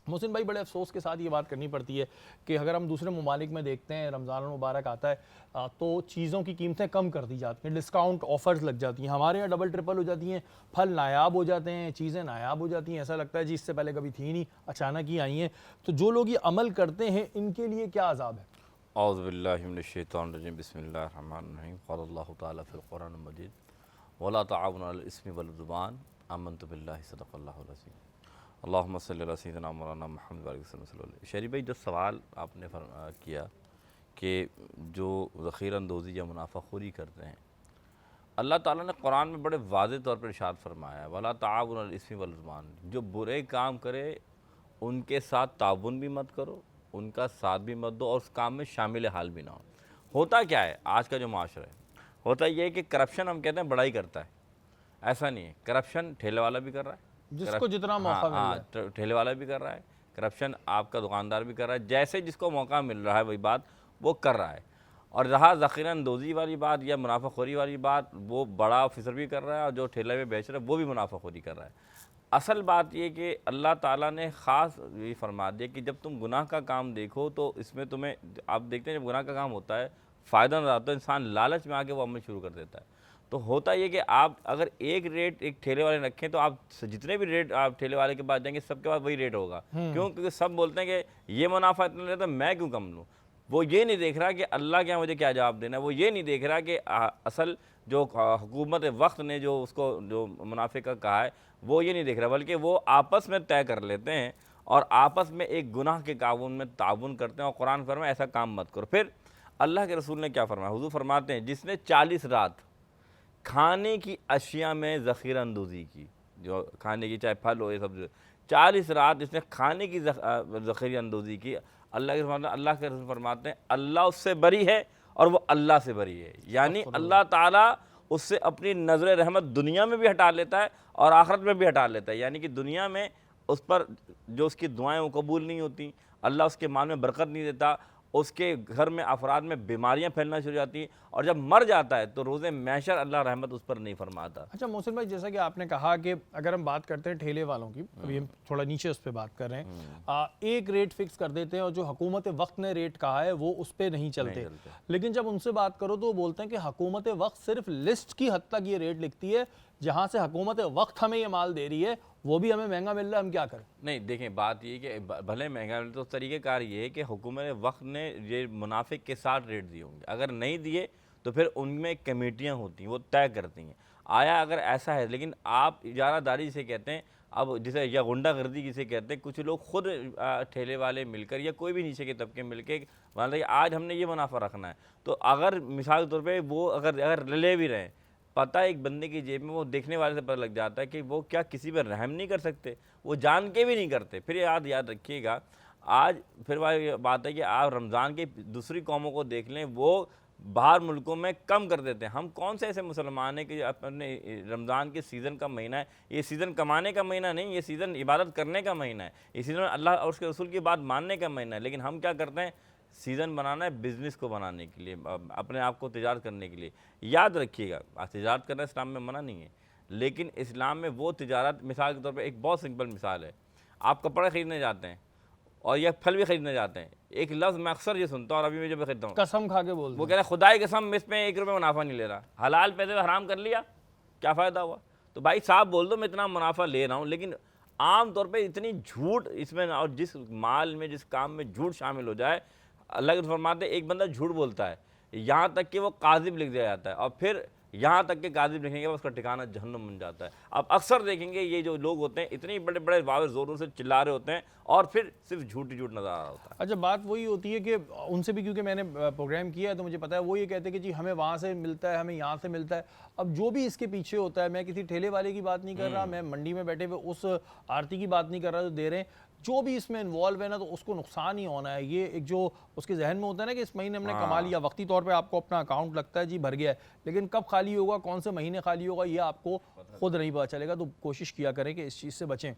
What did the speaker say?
محسن بھائی بڑے افسوس کے ساتھ یہ بات کرنی پڑتی ہے کہ اگر ہم دوسرے ممالک میں دیکھتے ہیں رمضان المبارک آتا ہے تو چیزوں کی قیمتیں کم کر دی جاتی ہیں، ڈسکاؤنٹ آفرز لگ جاتی ہیں، ہمارے یہاں ڈبل ٹرپل ہو جاتی ہیں، پھل نایاب ہو جاتے ہیں، چیزیں نایاب ہو جاتی ہیں، ایسا لگتا ہے جی اس سے پہلے کبھی تھی نہیں، اچانک ہی آئی ہیں۔ تو جو لوگ یہ عمل کرتے ہیں ان کے لیے کیا عذاب ہے؟ اعوذ باللہ من الشیطان الرجیم، بسم اللہ الرحمن الرحیم۔ قال اللہ تعالیٰ فی القرآن المجید ولا تعاونوا علی الاسم والعدوان آمنت باللہ صدق اللہ العظیم اللہم صلی علی سیدنا مولانا محمد وعلیہ وسلم صلی اللہ علیہ وسلم۔ شریف بھائی جو سوال آپ نے کیا کہ جو ذخیرہ اندوزی یا منافع خوری کرتے ہیں، اللہ تعالیٰ نے قرآن میں بڑے واضح طور پر ارشاد فرمایا ہے ولا تعاونوا علی الاسم والعدوان، جو برے کام کرے ان کے ساتھ تعاون بھی مت کرو، ان کا ساتھ بھی مت دو اور اس کام میں شامل حال بھی نہ ہو۔ ہوتا کیا ہے آج کا جو معاشرہ ہے، ہوتا یہ ہے کہ کرپشن ہم کہتے ہیں بڑا ہی کرتا ہے، ایسا نہیں ہے، کرپشن ٹھیلے والا بھی کر رہا ہے، جس کو جتنا موقع مل جائے، ٹھیلے والا بھی کر رہا ہے، کرپشن آپ کا دکاندار بھی کر رہا ہے، جیسے جس کو موقع مل رہا ہے وہی بات وہ کر رہا ہے۔ اور رہا ذخیرہ اندوزی والی بات یا منافع خوری والی بات، وہ بڑا آفیسر بھی کر رہا ہے اور جو ٹھیلے میں بیچ رہا ہے وہ بھی منافع خوری کر رہا ہے۔ اصل بات یہ کہ اللہ تعالیٰ نے خاص یہ فرما دیا کہ جب تم گناہ کا کام دیکھو تو اس میں تمہیں، آپ دیکھتے ہیں جب گناہ کا کام ہوتا ہے فائدہ نظر آتا ہے، انسان لالچ میں آ کے وہ عمل شروع کر دیتا ہے۔ تو ہوتا یہ کہ آپ اگر ایک ریٹ ایک ٹھیلے والے رکھیں تو آپ جتنے بھی ریٹ آپ ٹھیلے والے کے پاس جائیں گے سب کے پاس وہی ریٹ ہوگا، کیوں؟ کیونکہ سب بولتے ہیں کہ یہ منافع اتنا لیتا ہے میں کیوں کم لوں۔ وہ یہ نہیں دیکھ رہا کہ اللہ کیا مجھے کیا جواب دینا ہے، وہ یہ نہیں دیکھ رہا کہ اصل جو حکومت وقت نے جو اس کو جو منافع کا کہا ہے وہ یہ نہیں دیکھ رہا، بلکہ وہ آپس میں طے کر لیتے ہیں اور آپس میں ایک گناہ کے تعاون میں تعاون کرتے ہیں، اور قرآن فرمایا ایسا کام مت کرو۔ پھر اللہ کے رسول نے کیا فرمایا؟ حضور فرماتے ہیں جس نے 40 رات کھانے کی اشیاء میں ذخیرہ اندوزی کی، جو کھانے کی چاہے پھل ہو یہ سب، 40 رات جس نے کھانے کی ذخیرہ اندوزی کی، اللہ کے رسول فرماتے ہیں اللہ اس سے بری ہے اور وہ اللہ سے بری ہے، یعنی اللہ تعالیٰ اس سے اپنی نظر رحمت دنیا میں بھی ہٹا لیتا ہے اور آخرت میں بھی ہٹا لیتا ہے، یعنی کہ دنیا میں اس پر جو اس کی دعائیں وہ قبول نہیں ہوتی، اللہ اس کے مال میں برکت نہیں دیتا، اس کے گھر میں افراد میں بیماریاں پھیلنا شروع ہو جاتی ہیں، اور جب مر جاتا ہے تو روز محشر اللہ رحمت اس پر نہیں فرماتا۔ اچھا محسن بھائی، جیسا کہ آپ نے کہا کہ اگر ہم بات کرتے ہیں ٹھیلے والوں کی، ابھی ہم تھوڑا نیچے اس پہ بات کر رہے ہیں، ایک ریٹ فکس کر دیتے ہیں اور جو حکومت وقت نے ریٹ کہا ہے وہ اس پہ نہیں چلتے، لیکن جب ان سے بات کرو تو وہ بولتے ہیں کہ حکومت وقت صرف لسٹ کی حد تک یہ ریٹ لکھتی ہے، جہاں سے حکومت وقت ہمیں یہ مال دے رہی ہے وہ بھی ہمیں مہنگا مل رہا ہے، ہم کیا کریں؟ نہیں دیکھیں، بات یہ کہ بھلے مہنگا ملے تو طریقہ کار یہ ہے کہ حکومت وقت نے یہ منافع کے ساتھ ریٹ دیے ہوں گے، اگر نہیں دیے تو پھر ان میں کمیٹیاں ہوتی ہیں وہ طے کرتی ہیں۔ آیا اگر ایسا ہے، لیکن آپ اجارہ داری جسے کہتے ہیں، اب جسے یا غنڈہ گردی جسے کہتے ہیں، کچھ لوگ خود ٹھیلے والے مل کر یا کوئی بھی نیچے کے طبقے مل کے مان لیں آج ہم نے یہ منافع رکھنا ہے، تو اگر مثال کے طور پہ وہ اگر لے بھی رہے ہیں، پتہ ایک بندے کی جیب میں، وہ دیکھنے والے سے پتہ لگ جاتا ہے کہ وہ کیا کسی پر رحم نہیں کر سکتے، وہ جان کے بھی نہیں کرتے۔ پھر یاد رکھیے گا، آج پھر وہ بات ہے کہ آپ رمضان کی دوسری قوموں کو دیکھ لیں، وہ باہر ملکوں میں کم کر دیتے ہیں۔ ہم کون سے ایسے مسلمان ہیں کہ اپنے رمضان کے سیزن کا مہینہ ہے، یہ سیزن کمانے کا مہینہ نہیں، یہ سیزن عبادت کرنے کا مہینہ ہے، یہ سیزن اللہ اور اس کے رسول کی بات ماننے کا مہینہ ہے، لیکن ہم کیا کرتے ہیں؟ سیزن بنانا ہے بزنس کو بنانے کے لیے، اپنے آپ کو تجارت کرنے کے لیے۔ یاد رکھیے گا، تجارت کرنا اسلام میں منع نہیں ہے، لیکن اسلام میں وہ تجارت، مثال کے طور پہ ایک بہت سمپل مثال ہے، آپ کپڑے خریدنے جاتے ہیں اور یہ پھل بھی خریدنے جاتے ہیں، ایک لفظ میں اکثر یہ سنتا ہوں اور ابھی میں جب خریدتا ہوں، قسم کھا کے بولتے وہ کہہ رہے ہیں خدا کی قسم اس میں 1 روپے منافع نہیں لے رہا، حلال پیسے حرام کر لیا، کیا فائدہ ہوا؟ تو بھائی صاحب بول دو میں اتنا منافع لے رہا ہوں، لیکن عام طور پہ اتنی جھوٹ اس میں، اور جس مال میں جس کام میں جھوٹ شامل ہو جائے، اللہ کے فرماتے ہیں ایک بندہ جھوٹ بولتا ہے یہاں تک کہ وہ کاذب لکھ دیا جاتا ہے، اور پھر یہاں تک کہ کاذب لکھنے کے بعد اس کا ٹھکانہ جہنم بن جاتا ہے۔ آپ اکثر دیکھیں گے یہ جو لوگ ہوتے ہیں اتنے بڑے بڑے واضح زوروں سے چلا رہے ہوتے ہیں اور پھر صرف جھوٹ نظر آ رہا ہوتا ہے۔ اچھا بات وہی ہوتی ہے کہ ان سے بھی، کیونکہ میں نے پروگرام کیا ہے تو مجھے پتا ہے، وہ یہ کہتے ہیں کہ جی ہمیں وہاں سے ملتا ہے، ہمیں یہاں سے ملتا ہے۔ اب جو بھی اس کے پیچھے ہوتا ہے، میں کسی ٹھیلے والے کی بات نہیں کر رہا، میں منڈی میں بیٹھے ہوئے اس آرتی کی بات نہیں کر رہا جو دے رہے ہیں، جو بھی اس میں انوالو ہے نا تو اس کو نقصان ہی ہونا ہے۔ یہ ایک جو اس کے ذہن میں ہوتا ہے نا کہ اس مہینے ہم نے کما لیا، وقتی طور پہ آپ کو اپنا اکاؤنٹ لگتا ہے جی بھر گیا ہے، لیکن کب خالی ہوگا، کون سے مہینے خالی ہوگا، یہ آپ کو خود نہیں پتا چلے گا۔ تو کوشش کیا کریں کہ اس چیز سے بچیں۔